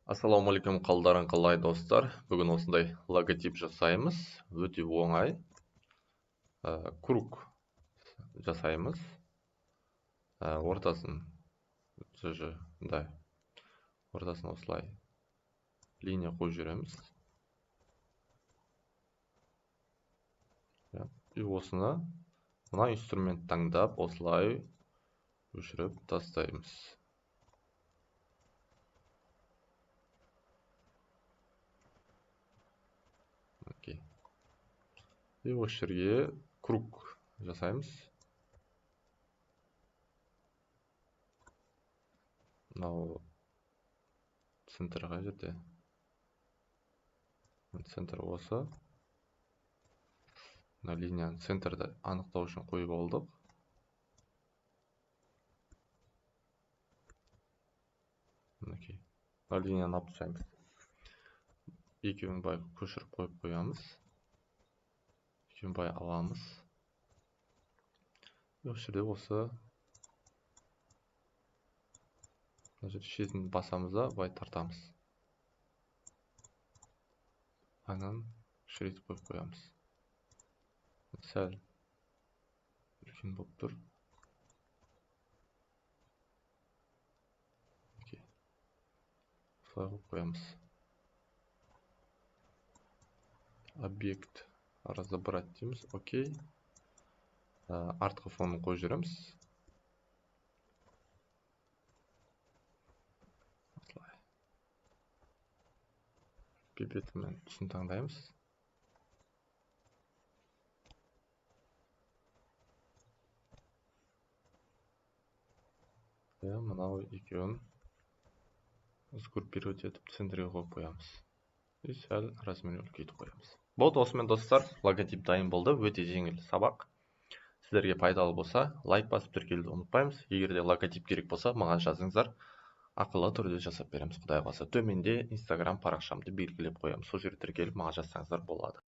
Ассалаумағалейкум, қалдарың қалай достар. Бүгін осындай логотип жасаймыз. Өте оңай. Круг жасаймыз. Ортасын ортасын осылай линия қойып жүреміз. И осыны мына инструмент таңдап осылай өшіріп тастаймыз. И осы жерге круг жасаймыз. Мынау центр қай жерде? Центр осы. Мына линияның центрді анықтау үшін қойып алдық. Мына линияны алып тастаймыз. Екеуін бай көшіріп қойып қоямыз. Екеуін бай аламыз. Осы жерде осы шетін басамыз да бай тартамыз. Айнан шіретіп қойып қоямыз. Сәл үлкен болып тұр. Солай қойып қоямыз. Объект разобрать дейміз. Окей. Артқы фонын қойып жүреміз. Пипетімен түсін таңдаймыз. Мынау екеуін сгруппировать етіп центрге қойып қоямыз. И сәл размерін үлкейтіп қоямыз. Болды, осымен достар, логотип дайын болды. Өте жеңіл сабақ. Сіздерге пайдалы болса, лайк басып тіркелуді ұмытпаймыз. Егер де логотип керек болса, маған жазыңыздар. Ақылы түрде жасап береміз. Құдай қаласа. Төменде Instagram парақшамды белгілеп қоямын. Сол жерге тіркеліп маған жазсаңыздар болады.